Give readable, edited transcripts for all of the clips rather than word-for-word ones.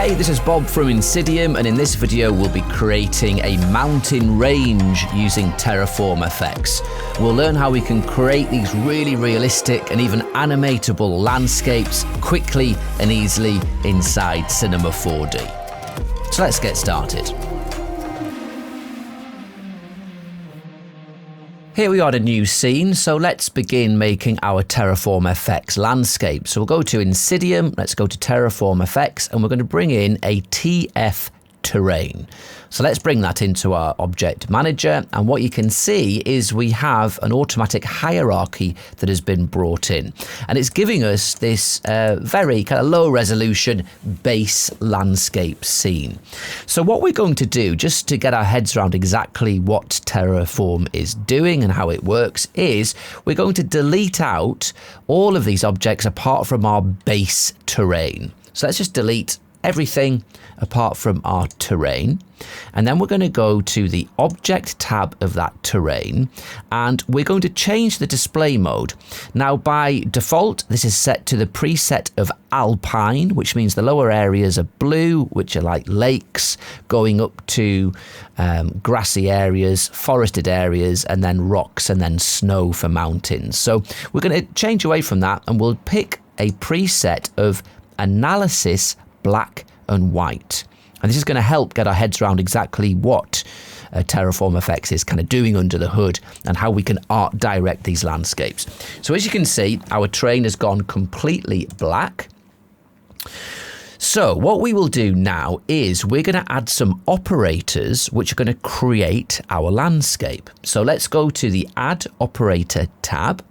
Hey, this is Bob from INSYDIUM, and in this video we'll be creating a mountain range using TerraformFX. We'll learn how we can create these really realistic and even animatable landscapes quickly and easily inside Cinema 4D. So let's get started. Here we are at a new scene, so let's begin making our TerraformFX landscape. So we'll go to INSYDIUM, let's go to TerraformFX, and we're going to bring in a TF terrain. So let's bring that into our object manager, and what you can see is we have an automatic hierarchy that has been brought in, and it's giving us this very kind of low resolution base landscape scene. So what we're going to do, just to get our heads around exactly what Terraform is doing and how it works, is we're going to delete out all of these objects apart from our base terrain. So let's just delete everything apart from our terrain, and then we're going to go to the object tab of that terrain, and we're going to change the display mode. Now by default this is set to the preset of alpine, which means the lower areas are blue, which are like lakes, going up to grassy areas, forested areas, and then rocks, and then snow for mountains. So we're going to change away from that, and we'll pick a preset of analysis black and white, and this is going to help get our heads around exactly what TerraformFX is kind of doing under the hood and how we can art direct these landscapes. So as you can see, our terrain has gone completely black. So what we will do now is we're going to add some operators which are going to create our landscape. So let's go to the Add Operator tab,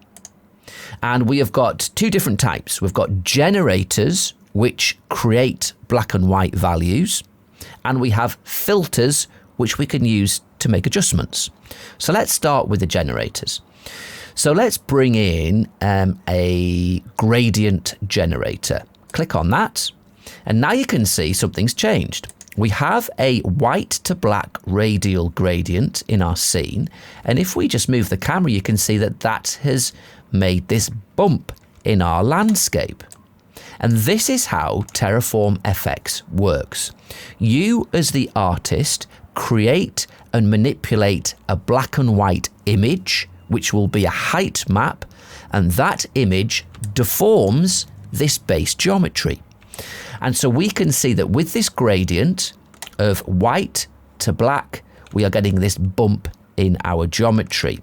and we have got two different types. We've got generators, which create black and white values, and we have filters which we can use to make adjustments. So let's start with the generators. So let's bring in a gradient generator. Click on that, and now you can see something's changed. We have a white to black radial gradient in our scene, and if we just move the camera, you can see that that has made this bump in our landscape. And this is how TerraformFX works. You, as the artist, create and manipulate a black and white image, which will be a height map, and that image deforms this base geometry. And so we can see that with this gradient of white to black, we are getting this bump in our geometry.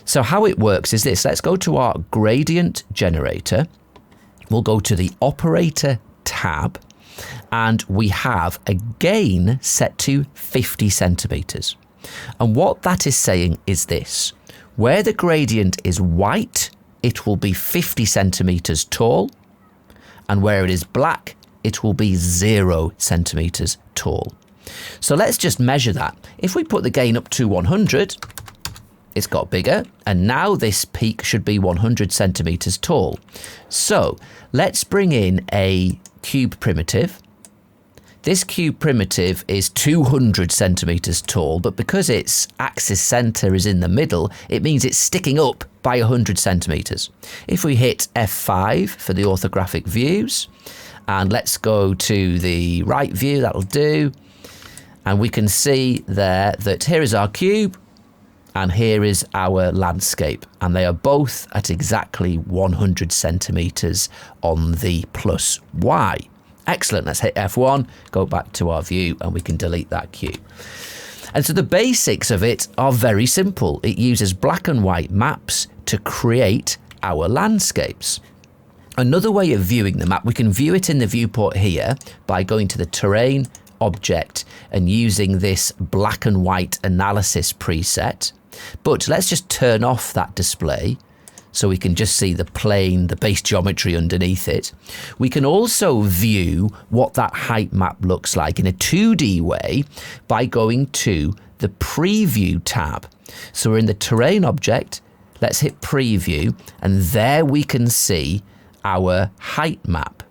So how it works is this. Let's go to our gradient generator. We'll go to the Operator tab, and we have a gain set to 50 centimeters. And what that is saying is this: where the gradient is white, it will be 50 centimeters tall, and where it is black, it will be 0 centimeters tall. So let's just measure that. If we put the gain up to 100, it's got bigger, and now this peak should be 100 centimeters tall. So let's bring in a cube primitive. This cube primitive is 200 centimeters tall, but because its axis center is in the middle, it means it's sticking up by 100 centimeters. If we hit F5 for the orthographic views, and let's go to the right view, that'll do. And we can see there that here is our cube, and here is our landscape, and they are both at exactly 100 centimeters on the plus Y. Excellent. Let's hit F1, go back to our view, and we can delete that cube. And so the basics of it are very simple. It uses black and white maps to create our landscapes. Another way of viewing the map, we can view it in the viewport here by going to the terrain object and using this black and white analysis preset. But let's just turn off that display so we can just see the plane, the base geometry underneath it. We can also view what that height map looks like in a 2D way by going to the Preview tab. So we're in the terrain object, let's hit Preview, and there we can see our height map.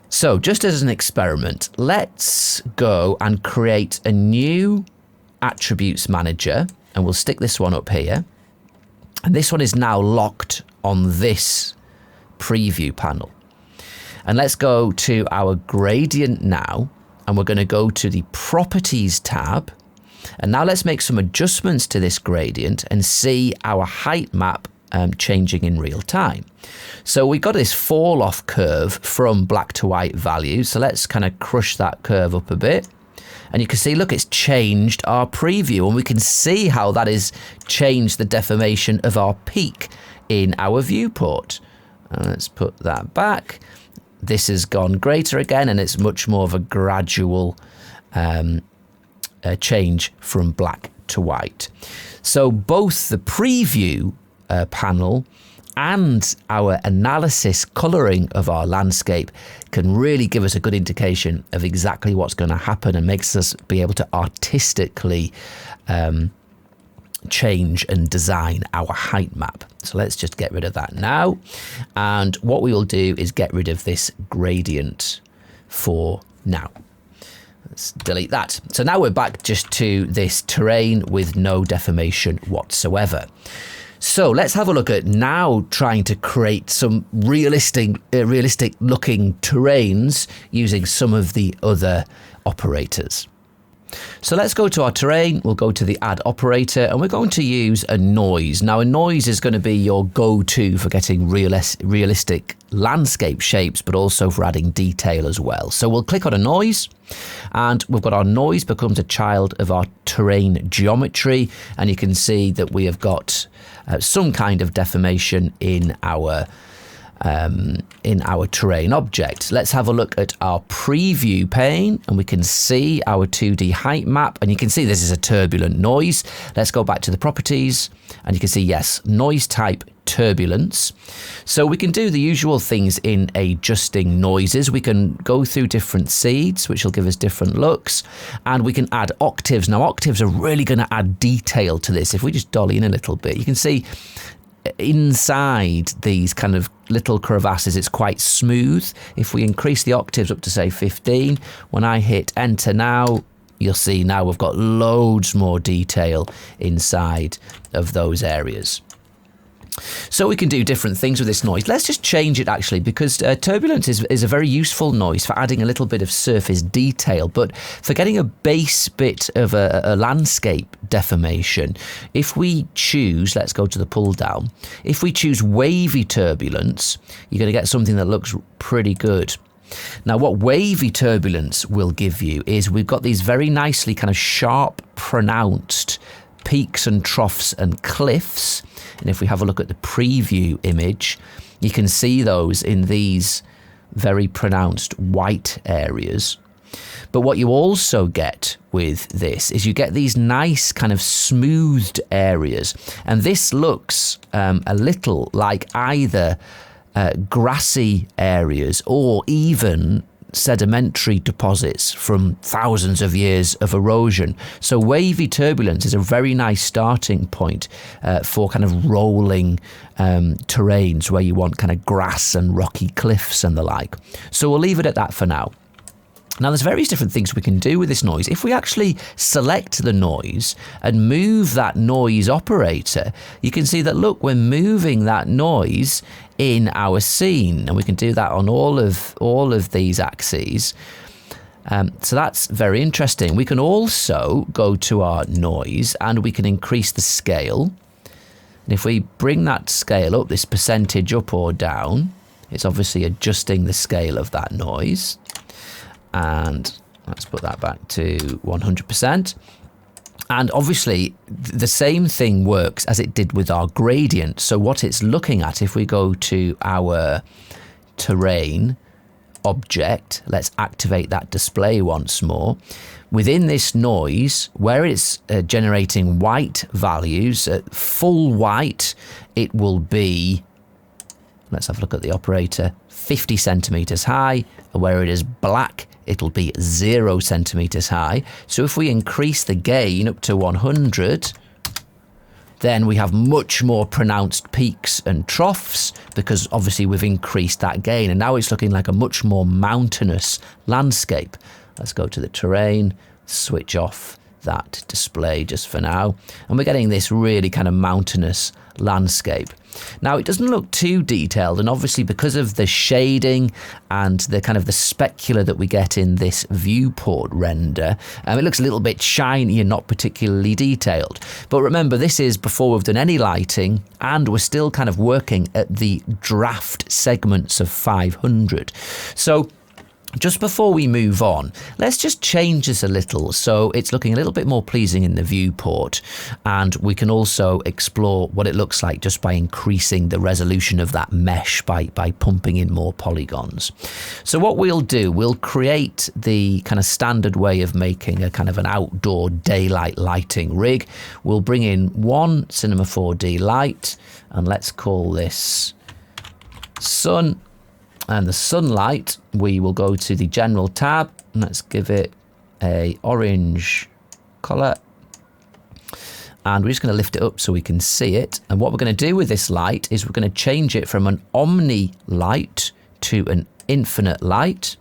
So just as an experiment, let's go and create a new attributes manager, and we'll stick this one up here, and this one is now locked on this preview panel. And let's go to our gradient now, and we're going to go to the Properties tab. And now let's make some adjustments to this gradient and see our height map changing in real time. So we've got this fall off curve from black to white values. So let's kind of crush that curve up a bit. And you can see, look, it's changed our preview, and we can see how that has changed the deformation of our peak in our viewport. Let's put that back. This has gone greater again, and it's much more of a gradual change from black to white. So both the preview panel and our analysis colouring of our landscape can really give us a good indication of exactly what's going to happen, and makes us be able to artistically change and design our height map. So let's just get rid of that now. And what we will do is get rid of this gradient for now. Let's delete that. So now we're back just to this terrain with no deformation whatsoever. So let's have a look at now trying to create some realistic looking terrains using some of the other operators. So let's go to our terrain, we'll go to the add operator, and we're going to use a noise. Now a noise is going to be your go-to for getting realistic landscape shapes, but also for adding detail as well. So we'll click on a noise, and we've got our noise becomes a child of our terrain geometry, and you can see that we have got some kind of deformation in our terrain object. Let's have a look at our preview pane, and we can see our 2D height map, and you can see this is a turbulent noise. Let's go back to the properties, and you can see, yes, noise type turbulence. So we can do the usual things in adjusting noises. We can go through different seeds, which will give us different looks, and we can add octaves. Now octaves are really going to add detail to this. If we just dolly in a little bit, you can see inside these kind of little crevasses it's quite smooth. If we increase the octaves up to say 15, when I hit enter now, you'll see now we've got loads more detail inside of those areas. So we can do different things with this noise. Let's just change it actually, because turbulence is a very useful noise for adding a little bit of surface detail, but for getting a base bit of a landscape deformation, if we choose, let's go to the pull down, if we choose wavy turbulence, you're going to get something that looks pretty good. Now what wavy turbulence will give you is we've got these very nicely kind of sharp, pronounced peaks and troughs and cliffs. And if we have a look at the preview image, you can see those in these very pronounced white areas. But what you also get with this is you get these nice kind of smoothed areas. And this looks a little like either grassy areas or even sedimentary deposits from thousands of years of erosion. So wavy turbulence is a very nice starting point for kind of rolling terrains where you want kind of grass and rocky cliffs and the like. So we'll leave it at that for now. Now there's various different things we can do with this noise. If we actually select the noise and move that noise operator, you can see that, look, we're moving that noise in our scene, and we can do that on all of these axes. So that's very interesting. We can also go to our noise and we can increase the scale. And if we bring that scale up, this percentage up or down, it's obviously adjusting the scale of that noise. And let's put that back to 100%. And obviously the same thing works as it did with our gradient. So what it's looking at, if we go to our terrain object, let's activate that display once more. Within this noise, where it's generating white values, full white, it will be, let's have a look at the operator, 50 centimeters high, and where it is black, it'll be 0 centimeters high. So if we increase the gain up to 100, then we have much more pronounced peaks and troughs, because obviously we've increased that gain, and now it's looking like a much more mountainous landscape. Let's go to the terrain, switch off that display just for now. And we're getting this really kind of mountainous landscape. Now it doesn't look too detailed, and obviously because of the shading and the kind of the specular that we get in this viewport render, it looks a little bit shiny and not particularly detailed. But remember, this is before we've done any lighting, and we're still kind of working at the draft segments of 500. So just before we move on, let's just change this a little so it's looking a little bit more pleasing in the viewport, and we can also explore what it looks like just by increasing the resolution of that mesh by pumping in more polygons. So what we'll do, we'll create the kind of standard way of making a kind of an outdoor daylight lighting rig. We'll bring in one Cinema 4D light, and let's call this Sun. And the sunlight, we will go to the general tab, and let's give it a orange color. And we're just going to lift it up so we can see it. And what we're going to do with this light is we're going to change it from an omni light to an infinite light.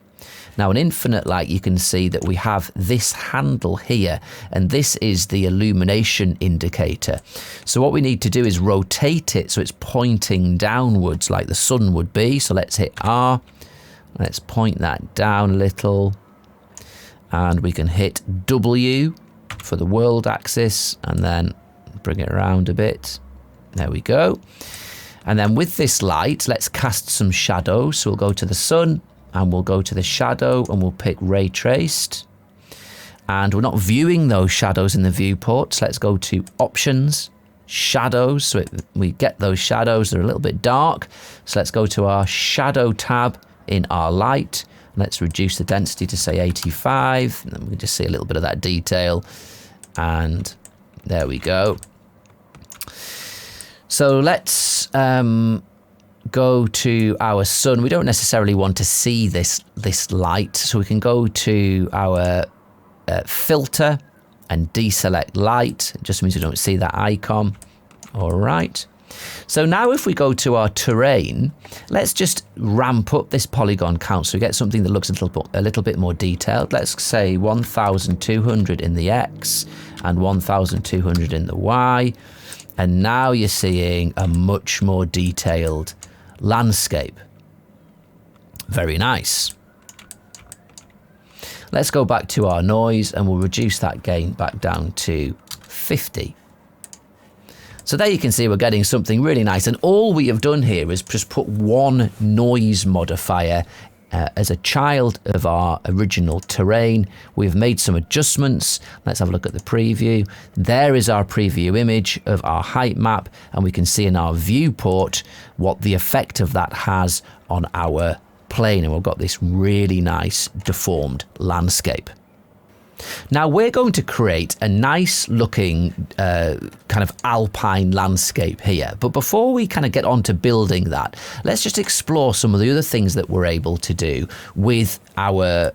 Now, an infinite light, you can see that we have this handle here, and this is the illumination indicator. So what we need to do is rotate it so it's pointing downwards like the sun would be. So let's hit R. Let's point that down a little. And we can hit W for the world axis, and then bring it around a bit. There we go. And then with this light, let's cast some shadows. So we'll go to the sun, and we'll go to the shadow, and we'll pick ray traced. And we're not viewing those shadows in the viewport, so let's go to options, shadows, so we get those shadows. They're a little bit dark, so let's go to our shadow tab in our light. Let's reduce the density to say 85, and then we can just see a little bit of that detail, and there we go. So let's go to our sun. We don't necessarily want to see this light, so we can go to our filter and deselect light. It just means we don't see that icon. All right. So now if we go to our terrain, let's just ramp up this polygon count so we get something that looks a little bit more detailed. Let's say 1,200 in the X and 1,200 in the Y. And now you're seeing a much more detailed landscape. Very nice. Let's go back to our noise, and we'll reduce that gain back down to 50. So there you can see we're getting something really nice, and all we have done here is just put one noise modifier as a child of our original terrain. We've made some adjustments. Let's have a look at the preview. There is our preview image of our height map, and we can see in our viewport what the effect of that has on our plane, and we've got this really nice deformed landscape. Now we're going to create a nice looking kind of alpine landscape here, but before we kind of get on to building that, let's just explore some of the other things that we're able to do with our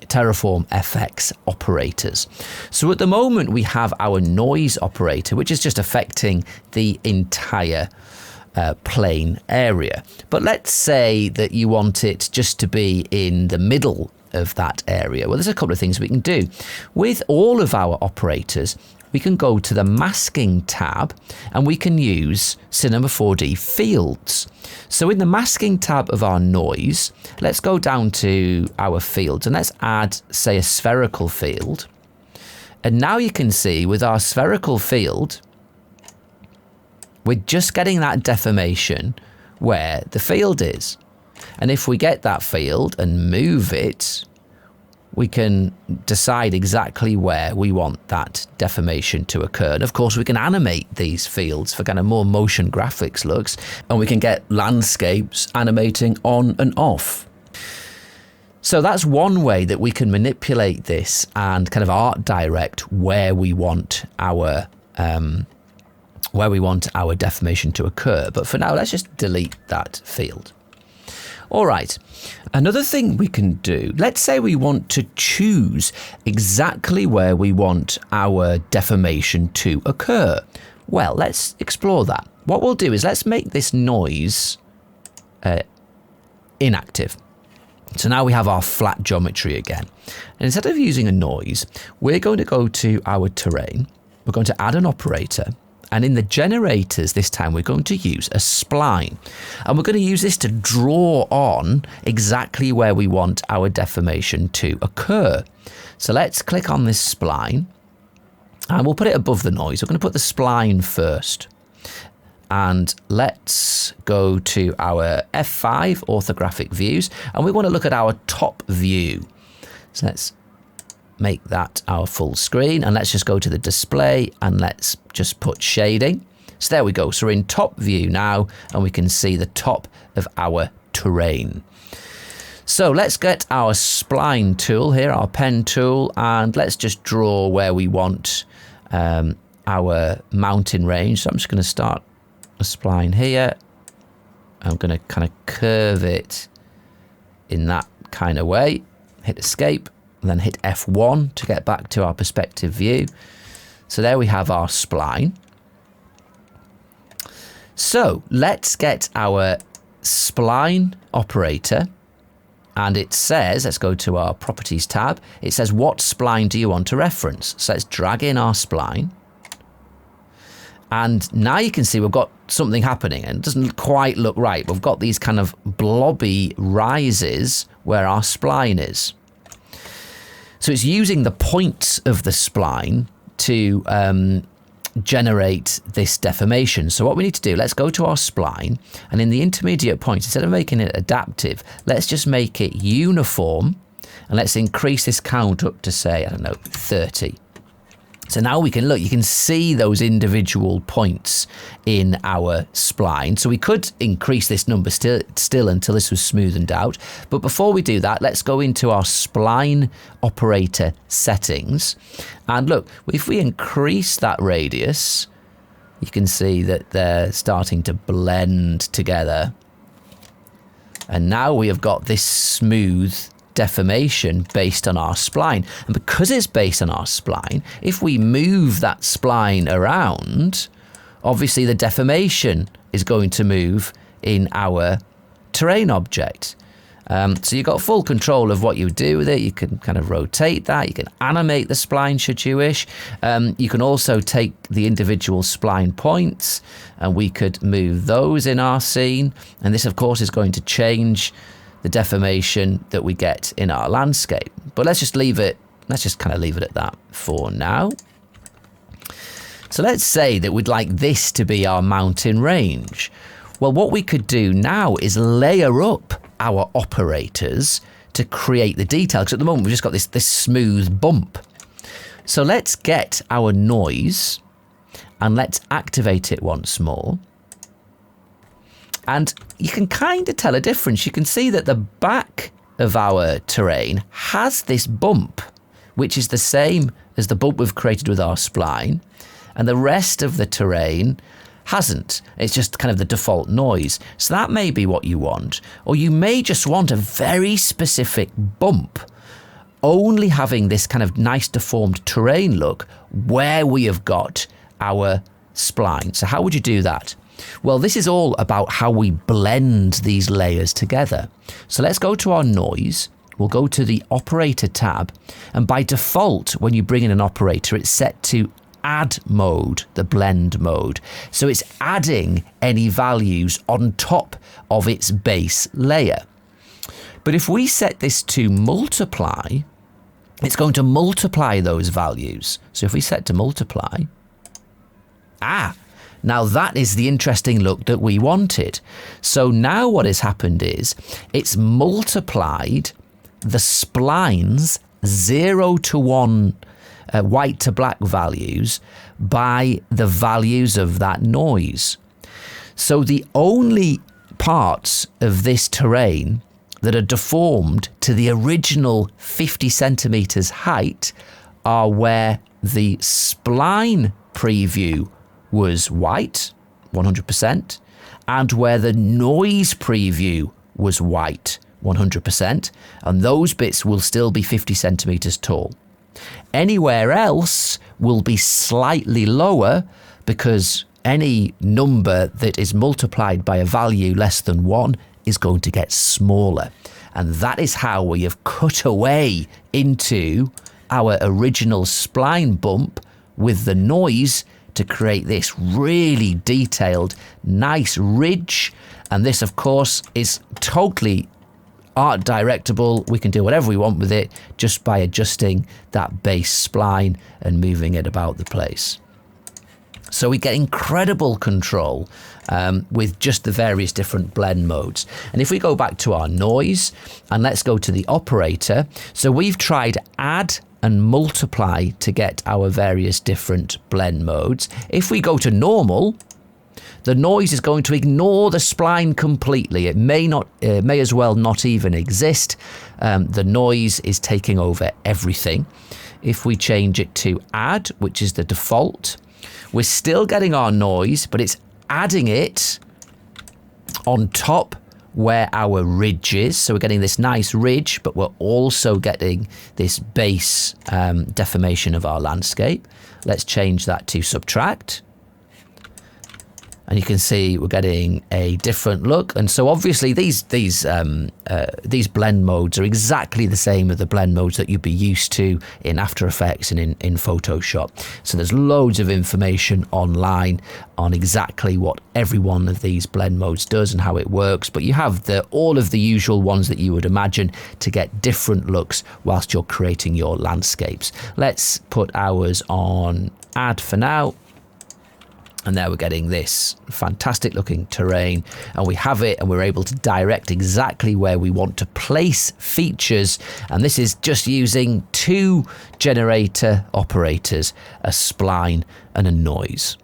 TerraformFX operators. So at the moment we have our noise operator, which is just affecting the entire plane area. But let's say that you want it just to be in the middle of that area. Well, there's a couple of things we can do. With all of our operators, we can go to the masking tab, and we can use Cinema 4D fields. So in the masking tab of our noise, let's go down to our fields, and let's add, say, a spherical field. And now you can see with our spherical field, we're just getting that deformation where the field is. And if we get that field and move it, we can decide exactly where we want that deformation to occur. And of course, we can animate these fields for kind of more motion graphics looks, and we can get landscapes animating on and off. So that's one way that we can manipulate this and kind of art direct where we want our deformation to occur. But for now, let's just delete that field. All right, another thing we can do, let's say we want to choose exactly where we want our deformation to occur. Well, let's explore that. What we'll do is let's make this noise inactive. So now we have our flat geometry again. And instead of using a noise, we're going to go to our terrain. We're going to add an operator. And in the generators this time, we're going to use a spline. And we're going to use this to draw on exactly where we want our deformation to occur. So let's click on this spline. And we'll put it above the noise. We're going to put the spline first. And let's go to our F5 orthographic views. And we want to look at our top view. So let's make that our full screen. And let's just go to the display and let's just put shading. So there we go. So we're in top view now and we can see the top of our terrain. So let's get our spline tool here, our pen tool, and let's just draw where we want our mountain range. So I'm just going to start a spline here. I'm going to kind of curve it in that kind of way. Hit escape and then hit F1 to get back to our perspective view. So there we have our spline. So let's get our spline operator. And it says, let's go to our properties tab. It says, what spline do you want to reference? So let's drag in our spline. And now you can see we've got something happening and it doesn't quite look right. We've got these kind of blobby rises where our spline is. So it's using the points of the spline to generate this deformation. So what we need to do, let's go to our spline and in the intermediate points, instead of making it adaptive, let's just make it uniform and let's increase this count up to say, I don't know, 30. So now we can look, you can see those individual points in our spline. So we could increase this number still until this was smoothened out. But before we do that, let's go into our spline operator settings. And look, if we increase that radius, you can see that they're starting to blend together. And now we have got this smooth deformation based on our spline. And because it's based on our spline, if we move that spline around, obviously the deformation is going to move in our terrain object. So you've got full control of what you do with it. You can kind of rotate that. You can animate the spline should you wish. You can also take the individual spline points and we could move those in our scene. And this, of course, is going to change the deformation that we get in our landscape. But let's just leave it, let's just kind of leave it at that for now. So let's say that we'd like this to be our mountain range. Well, what we could do now is layer up our operators to create the detail, because at the moment we've just got this smooth bump. So let's get our noise and let's activate it once more. And you can kind of tell a difference. You can see that the back of our terrain has this bump, which is the same as the bump we've created with our spline. And the rest of the terrain hasn't. It's just kind of the default noise. So that may be what you want. Or you may just want a very specific bump, only having this kind of nice deformed terrain look where we have got our spline. So how would you do that? Well, this is all about how we blend these layers together. So let's go to our noise. We'll go to the operator tab. And by default, when you bring in an operator, it's set to add mode, the blend mode. So it's adding any values on top of its base layer. But if we set this to multiply, it's going to multiply those values. So if we set to multiply, now that is the interesting look that we wanted. So now what has happened is it's multiplied the spline's 0 to 1 white to black values by the values of that noise. So the only parts of this terrain that are deformed to the original 50 centimeters height are where the spline preview was white, 100%, and where the noise preview was white, 100%, and those bits will still be 50 centimeters tall. Anywhere else will be slightly lower because any number that is multiplied by a value less than 1 is going to get smaller. And that is how we have cut away into our original spline bump with the noise to create this really detailed, nice ridge. And this, of course, is totally art directable. We can do whatever we want with it just by adjusting that base spline and moving it about the place. So we get incredible control with just the various different blend modes. And if we go back to our noise and let's go to the operator. So we've tried add and multiply to get our various different blend modes. If we go to normal, the noise is going to ignore the spline completely. It may as well not even exist. The noise is taking over everything. If we change it to add, which is the default, we're still getting our noise, but it's adding it on top where our ridge is. So we're getting this nice ridge, but we're also getting this base deformation of our landscape. Let's change that to subtract. And you can see we're getting a different look. And so obviously these blend modes are exactly the same as the blend modes that you'd be used to in After Effects and in Photoshop. So there's loads of information online on exactly what every one of these blend modes does and how it works. But you have all of the usual ones that you would imagine to get different looks whilst you're creating your landscapes. Let's put ours on add for now. And there we're getting this fantastic looking terrain, and we have it, and we're able to direct exactly where we want to place features. And this is just using 2 generator operators, a spline and a noise.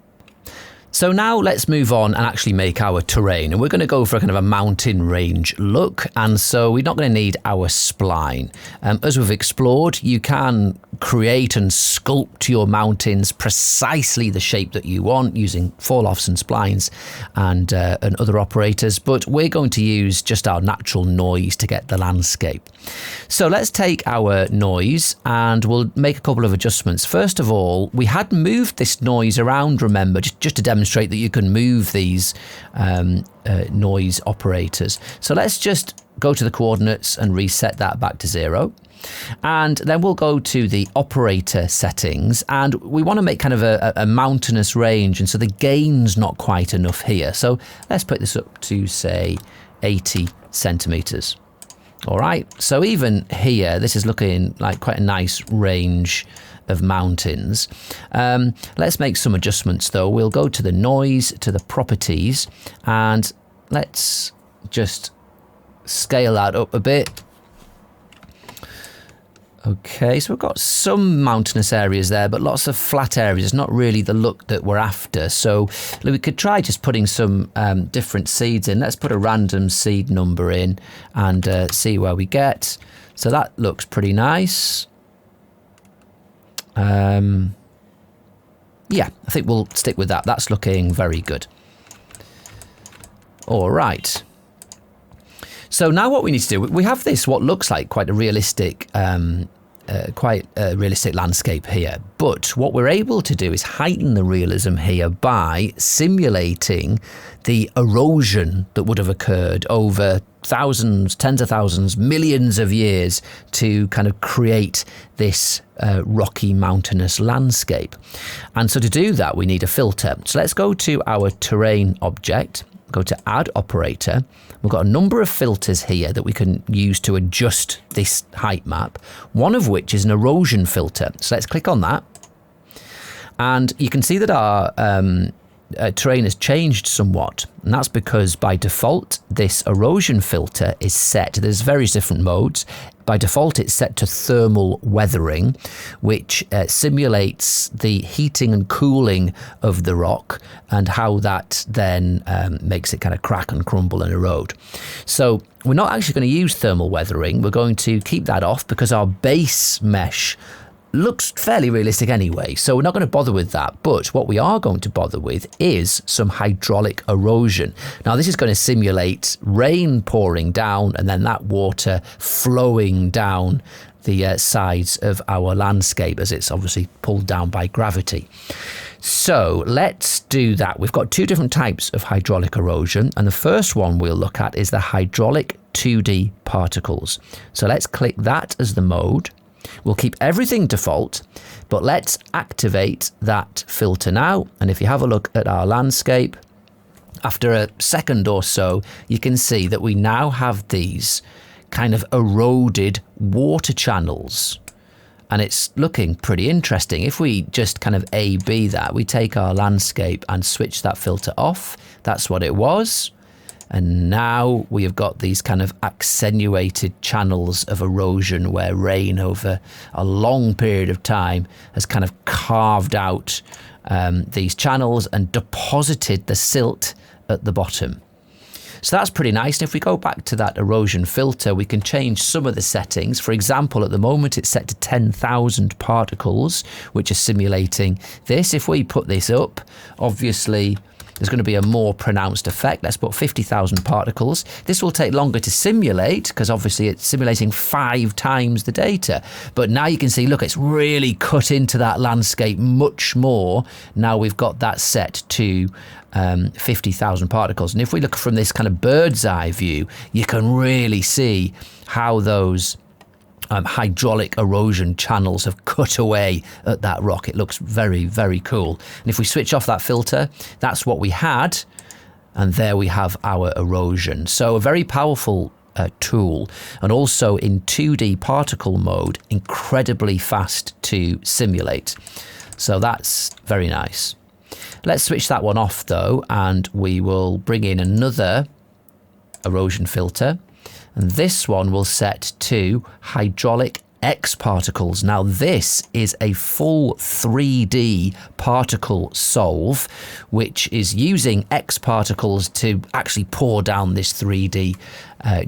So now let's move on and actually make our terrain. And we're going to go for a kind of a mountain range look. And so we're not going to need our spline. As we've explored, you can create and sculpt your mountains precisely the shape that you want using fall-offs and splines and other operators. But we're going to use just our natural noise to get the landscape. So let's take our noise and we'll make a couple of adjustments. First of all, we had moved this noise around, remember, just to demonstrate that you can move these noise operators. So let's just go to the coordinates and reset that back to 0. And then we'll go to the operator settings, and we want to make kind of a mountainous range, and so the gain's not quite enough here. So let's put this up to, say, 80 centimeters. All right, so even here, this is looking like quite a nice range of mountains. Let's make some adjustments though. We'll go to the noise, to the properties, and let's just scale that up a bit. Okay, so we've got some mountainous areas there, but lots of flat areas. It's not really the look that we're after. So we could try just putting some different seeds in. Let's put a random seed number in and see where we get. So that looks pretty nice. Yeah, I think we'll stick with that. That's looking very good. All right. So now what we need to do, we have this, what looks like quite a realistic landscape here. But what we're able to do is heighten the realism here by simulating the erosion that would have occurred over thousands, tens of thousands, millions of years to kind of create this rocky mountainous landscape. And so to do that, we need a filter. So let's go to our terrain object, go to add operator. We've got a number of filters here that we can use to adjust this height map, one of which is an erosion filter. So let's click on that. And you can see that our terrain has changed somewhat. And that's because by default, this erosion filter is set. There's various different modes. By default, it's set to thermal weathering, which simulates the heating and cooling of the rock and how that then makes it kind of crack and crumble and erode. So we're not actually going to use thermal weathering. We're going to keep that off because our base mesh looks fairly realistic anyway, so we're not going to bother with that. But what we are going to bother with is some hydraulic erosion. Now this is going to simulate rain pouring down and then that water flowing down the sides of our landscape as it's obviously pulled down by gravity. So let's do that. We've got two different types of hydraulic erosion, and the first one we'll look at is the hydraulic 2D particles. So let's click that as the mode. We'll keep everything default, but let's activate that filter now. And if you have a look at our landscape, after a second or so, you can see that we now have these kind of eroded water channels. And it's looking pretty interesting. If we just kind of A/B that, we take our landscape and switch that filter off. That's what it was. And now we have got these kind of accentuated channels of erosion where rain over a long period of time has kind of carved out these channels and deposited the silt at the bottom. So that's pretty nice. And if we go back to that erosion filter, we can change some of the settings. For example, at the moment it's set to 10,000 particles, which is simulating this. If we put this up, obviously there's going to be a more pronounced effect. Let's put 50,000 particles. This will take longer to simulate because obviously it's simulating 5 times the data. But now you can see, look, it's really cut into that landscape much more. Now we've got that set to 50,000 particles. And if we look from this kind of bird's eye view, you can really see how those hydraulic erosion channels have cut away at that rock. It looks very, very cool. And if we switch off that filter, that's what we had. And there we have our erosion. So a very powerful tool, and also in 2D particle mode, incredibly fast to simulate. So that's very nice. Let's switch that one off though, and we will bring in another erosion filter. And this one will set to hydraulic X particles. Now this is a full 3D particle solve, which is using X particles to actually pour down this 3D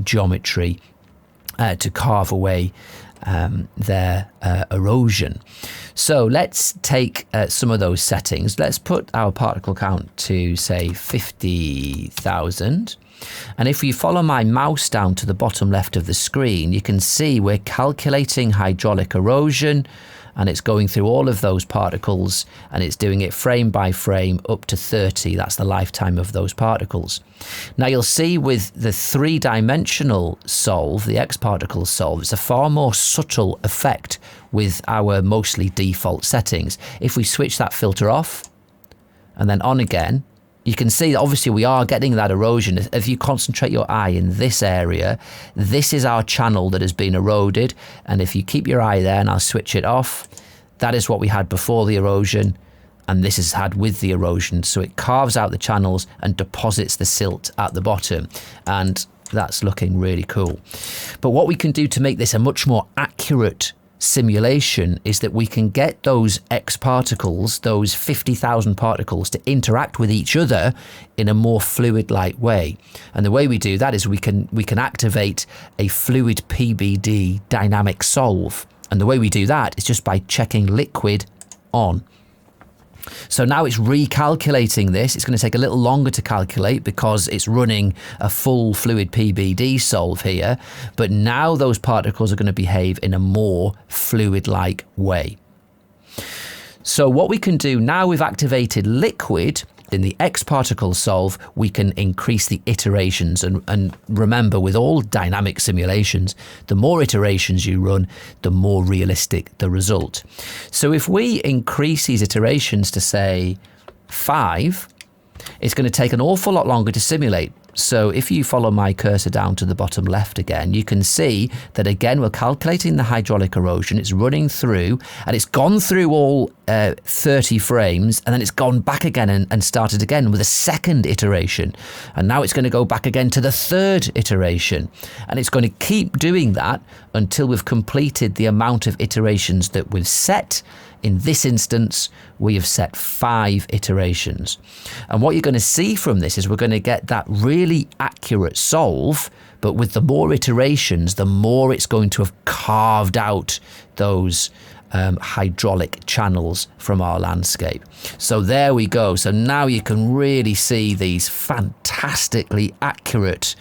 geometry to carve away their erosion. So let's take some of those settings. Let's put our particle count to say 50,000. And if you follow my mouse down to the bottom left of the screen, you can see we're calculating hydraulic erosion, and it's going through all of those particles, and it's doing it frame by frame up to 30. That's the lifetime of those particles. Now you'll see with the 3-dimensional solve, the X particle solve, it's a far more subtle effect with our mostly default settings. If we switch that filter off and then on again, you can see that obviously we are getting that erosion. If you concentrate your eye in this area, this is our channel that has been eroded. And if you keep your eye there and I'll switch it off, that is what we had before the erosion. And this is had with the erosion. So it carves out the channels and deposits the silt at the bottom. And that's looking really cool. But what we can do to make this a much more accurate simulation is that we can get those X particles, those 50,000 particles, to interact with each other in a more fluid-like way. And the way we do that is we can activate a fluid PBD dynamic solve. And the way we do that is just by checking liquid on. So now it's recalculating this. It's going to take a little longer to calculate because it's running a full fluid PBD solve here. But now those particles are going to behave in a more fluid-like way. So what we can do now we've activated liquid in the X particle solve, we can increase the iterations. And remember, with all dynamic simulations, the more iterations you run, the more realistic the result. So if we increase these iterations to say 5, it's going to take an awful lot longer to simulate. So if you follow my cursor down to the bottom left again, you can see that again, we're calculating the hydraulic erosion. It's running through and it's gone through all 30 frames, and then it's gone back again and started again with a second iteration. And now it's going to go back again to the 3rd iteration. And it's going to keep doing that until we've completed the amount of iterations that we've set. In this instance, we have set 5 iterations. And what you're going to see from this is we're going to get that really accurate solve, but with the more iterations, the more it's going to have carved out those hydraulic channels from our landscape. So there we go. So now you can really see these fantastically accurate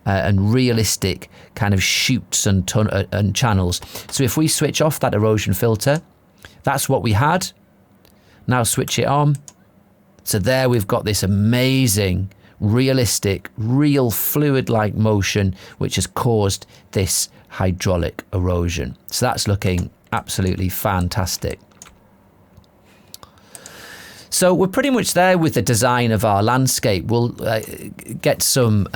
and realistic kind of chutes and channels. So if we switch off that erosion filter, that's what we had. Now switch it on. So there we've got this amazing, realistic, real fluid-like motion which has caused this hydraulic erosion. So that's looking absolutely fantastic. So we're pretty much there with the design of our landscape. We'll get some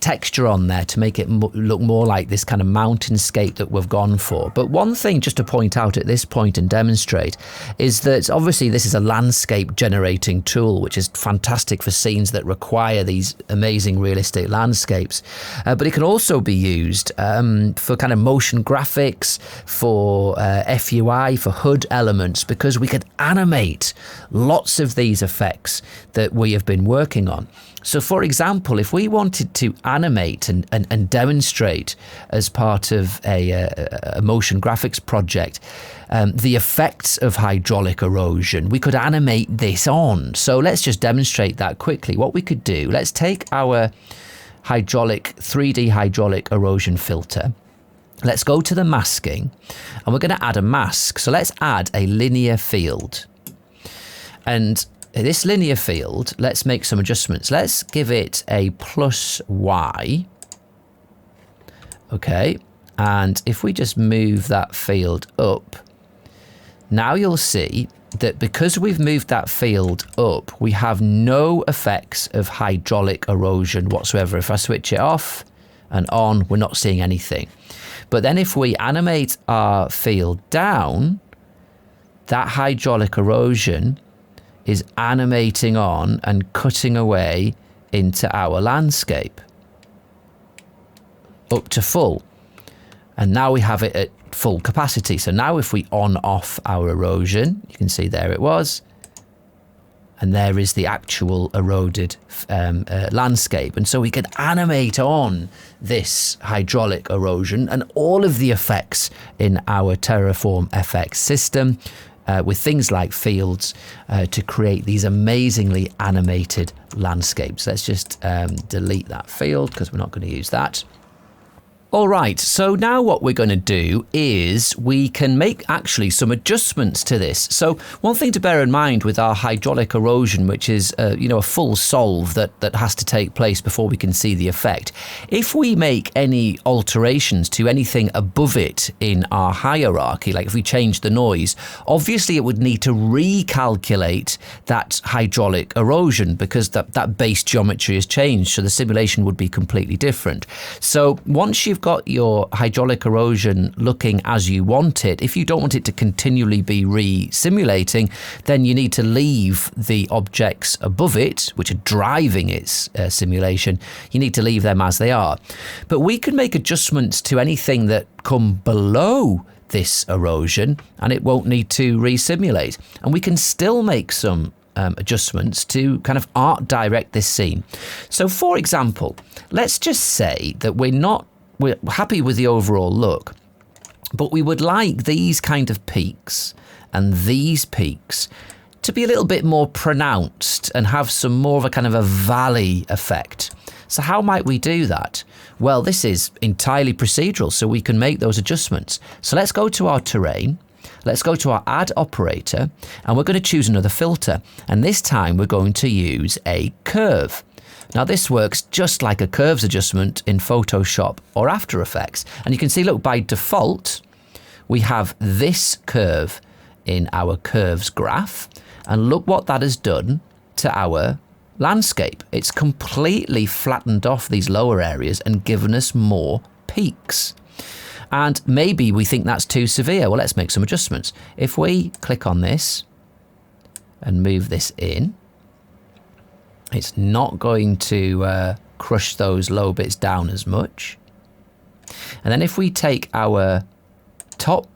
texture on there to make it look more like this kind of mountainscape that we've gone for. But one thing just to point out at this point and demonstrate is that obviously this is a landscape generating tool, which is fantastic for scenes that require these amazing realistic landscapes. But it can also be used for kind of motion graphics, for FUI, for HUD elements, because we could animate lots of these effects that we have been working on. So for example, if we wanted to animate and demonstrate as part of a motion graphics project the effects of hydraulic erosion, we could animate this on. So let's just demonstrate that quickly. What we could do, let's take our 3D hydraulic erosion filter. Let's go to the masking and we're going to add a mask. So let's add a linear field. And this linear field, let's make some adjustments. Let's give it a +Y. Okay. And if we just move that field up, now you'll see that because we've moved that field up, we have no effects of hydraulic erosion whatsoever. If I switch it off and on, we're not seeing anything. But then if we animate our field down, that hydraulic erosion is animating on and cutting away into our landscape up to full. And now we have it at full capacity. So now if we on off our erosion, you can see there it was. And there is the actual eroded landscape. And so we can animate on this hydraulic erosion and all of the effects in our TerraformFX system with things like fields to create these amazingly animated landscapes. Let's just delete that field because we're not going to use that. All right, so now what we're going to do is we can make actually some adjustments to this. So one thing to bear in mind with our hydraulic erosion, which is a full solve that has to take place before we can see the effect. If we make any alterations to anything above it in our hierarchy, like if we change the noise, obviously it would need to recalculate that hydraulic erosion because that base geometry has changed, so the simulation would be completely different. So once you've got your hydraulic erosion looking as you want it, if you don't want it to continually be re-simulating, then you need to leave the objects above it, which are driving its simulation, you need to leave them as they are. But we can make adjustments to anything that come below this erosion and it won't need to re-simulate. And we can still make some adjustments to kind of art direct this scene. So for example, let's just say that we're happy with the overall look, but we would like these kind of peaks and these peaks to be a little bit more pronounced and have some more of a kind of a valley effect. So how might we do that? Well, this is entirely procedural, so we can make those adjustments. So let's go to our terrain. Let's go to our add operator and we're going to choose another filter. And this time we're going to use a curve. Now this works just like a curves adjustment in Photoshop or After Effects. And you can see, look, by default, we have this curve in our curves graph. And look what that has done to our landscape. It's completely flattened off these lower areas and given us more peaks. And maybe we think that's too severe. Well, let's make some adjustments. If we click on this and move this in, it's not going to crush those low bits down as much. And then if we take our top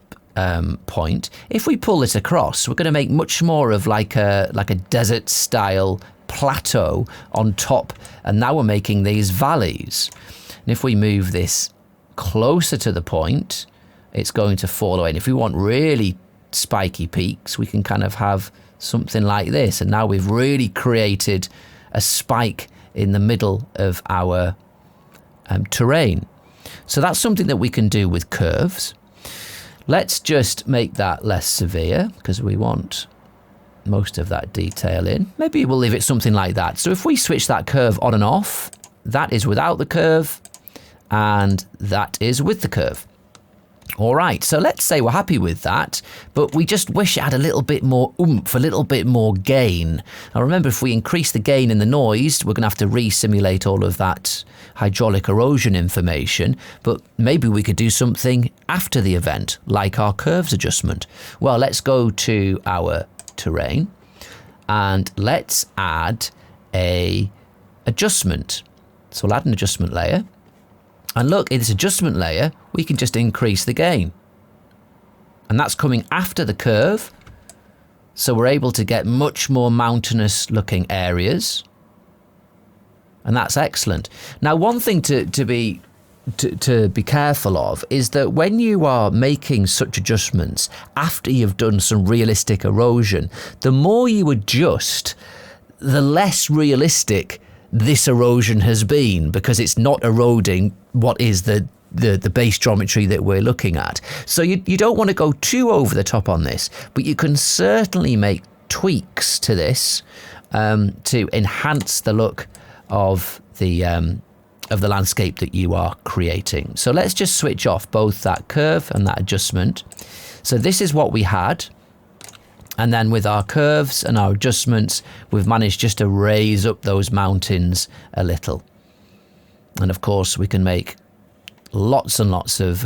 point, if we pull this across, we're going to make much more of like a desert style plateau on top. And now we're making these valleys. And if we move this closer to the point, it's going to fall away. And if we want really spiky peaks, we can kind of have something like this. And now we've really created a spike in the middle of our terrain. So that's something that we can do with curves. Let's just make that less severe because we want most of that detail in. Maybe we'll leave it something like that. So if we switch that curve on and off, that is without the curve, and that is with the curve. All right, so let's say we're happy with that, but we just wish it had a little bit more oomph, a little bit more gain. Now remember, if we increase the gain in the noise, we're going to have to re-simulate all of that hydraulic erosion information, but maybe we could do something after the event, like our curves adjustment. Well, let's go to our terrain, and let's add a adjustment. So we'll add an adjustment layer. And look, in this adjustment layer, we can just increase the gain. And that's coming after the curve. So we're able to get much more mountainous looking areas. And that's excellent. Now, one thing to be careful of is that when you are making such adjustments after you've done some realistic erosion, the more you adjust, the less realistic this erosion has been, because it's not eroding what is the base geometry that we're looking at. So you don't want to go too over the top on this, but you can certainly make tweaks to this to enhance the look of the landscape that you are creating. So let's just switch off both that curve and that adjustment. So this is what we had. And then with our curves and our adjustments, we've managed just to raise up those mountains a little. And of course, we can make lots and lots of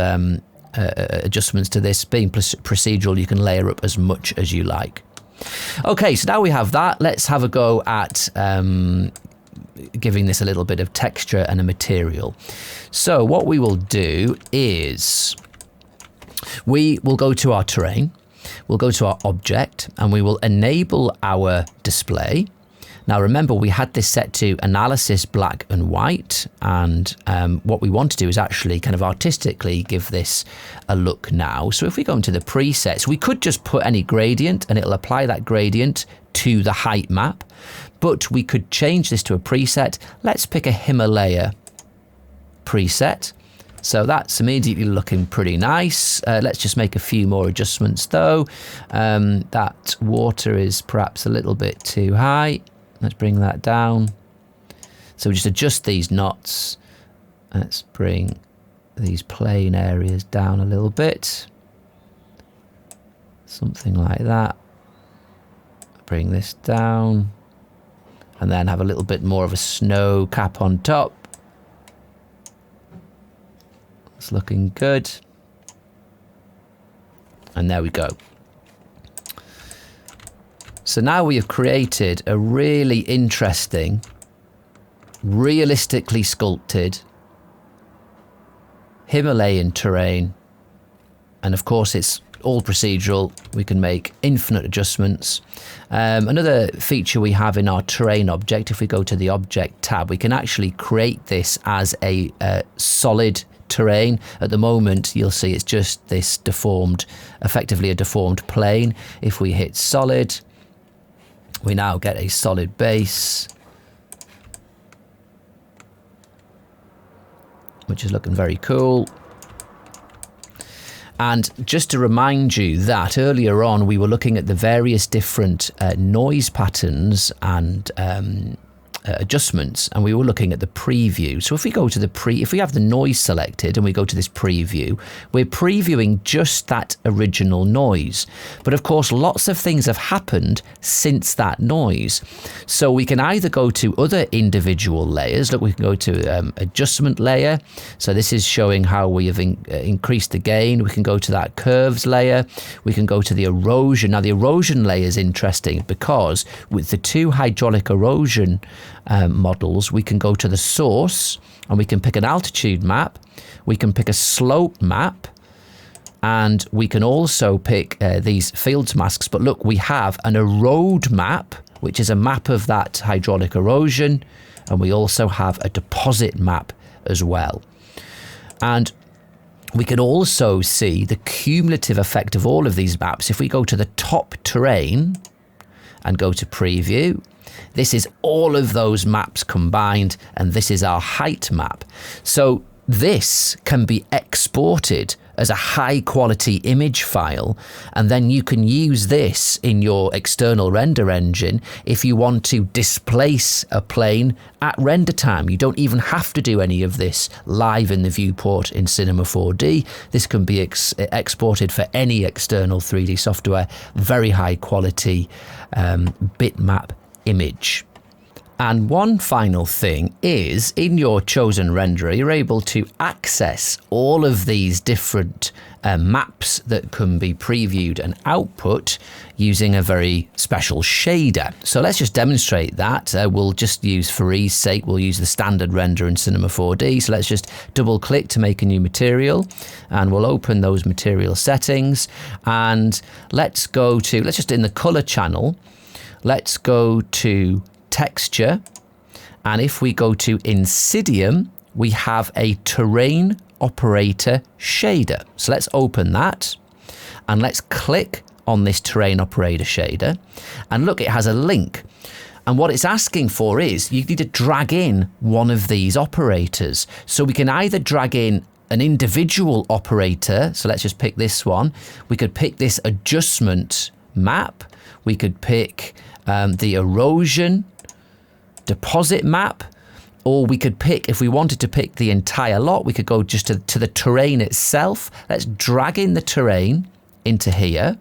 adjustments to this. Being procedural, you can layer up as much as you like. Okay, so now we have that. Let's have a go at giving this a little bit of texture and a material. So what we will do is we will go to our terrain. We'll go to our object and we will enable our display. Now remember, we had this set to analysis black and white, and what we want to do is actually kind of artistically give this a look now. So if we go into the presets, we could just put any gradient and it'll apply that gradient to the height map, but we could change this to a preset. Let's pick a Himalaya preset. So that's immediately looking pretty nice. Let's just make a few more adjustments though. That water is perhaps a little bit too high. Let's bring that down. So we just adjust these knots. Let's bring these plane areas down a little bit. Something like that. Bring this down. And then have a little bit more of a snow cap on top. It's looking good. And there we go. So now we have created a really interesting, realistically sculpted Himalayan terrain. And of course it's all procedural. We can make infinite adjustments. Another feature we have in our terrain object, if we go to the object tab, we can actually create this as a solid terrain. At the moment, you'll see it's just this deformed, effectively a deformed plane. If we hit solid, we now get a solid base, which is looking very cool. And just to remind you that earlier on we were looking at the various different noise patterns and adjustments, and we were looking at the preview. So if we go to the if we have the noise selected and we go to this preview, we're previewing just that original noise. But of course, lots of things have happened since that noise. So we can either go to other individual layers. Look, we can go to adjustment layer. So this is showing how we have increased the gain. We can go to that curves layer. We can go to the erosion. Now the erosion layer is interesting because with the two hydraulic erosion models, we can go to the source and we can pick an altitude map, we can pick a slope map, and we can also pick these fields masks. But look, we have an erode map, which is a map of that hydraulic erosion, and we also have a deposit map as well. And we can also see the cumulative effect of all of these maps. If we go to the top terrain and go to preview, this is all of those maps combined, and this is our height map. So this can be exported as a high quality image file, and then you can use this in your external render engine if you want to displace a plane at render time. You don't even have to do any of this live in the viewport in Cinema 4D. This can be exported for any external 3D software, very high quality bitmap image. And one final thing is, in your chosen renderer, you're able to access all of these different maps that can be previewed and output using a very special shader. So let's just demonstrate that. We'll just use, for ease sake, we'll use the standard render in Cinema 4D. So let's just double click to make a new material, and we'll open those material settings, and let's go to, let's just in the color channel, let's go to texture, and if we go to INSYDIUM, we have a terrain operator shader. So let's open that, and let's click on this terrain operator shader, and look, it has a link, and what it's asking for is you need to drag in one of these operators. So we can either drag in an individual operator, so let's just pick this one. We could pick this adjustment map, we could pick the erosion deposit map, or we could pick, if we wanted to pick the entire lot, we could go just to the terrain itself. Let's drag in the terrain into here,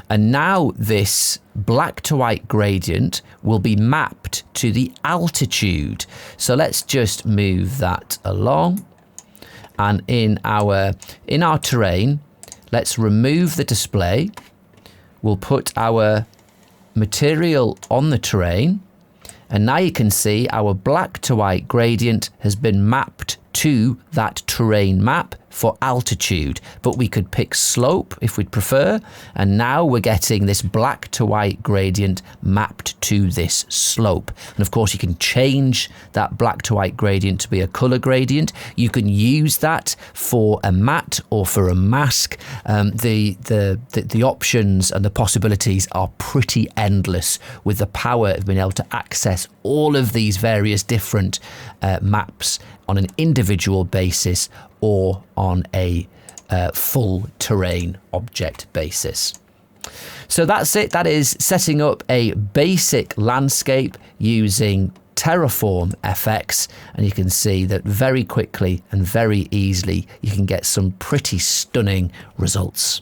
and now this black to white gradient will be mapped to the altitude. So let's just move that along, and in our terrain, let's remove the display. We'll put our material on the terrain, and now you can see our black to white gradient has been mapped to that terrain map for altitude, but we could pick slope if we'd prefer, and now we're getting this black to white gradient mapped to this slope. And of course you can change that black to white gradient to be a color gradient. You can use that for a matte or for a mask. The options and the possibilities are pretty endless with the power of being able to access all of these various different maps on an individual basis or on a full terrain object basis. So that's it. That is setting up a basic landscape using TerraformFX, and you can see that very quickly and very easily you can get some pretty stunning results.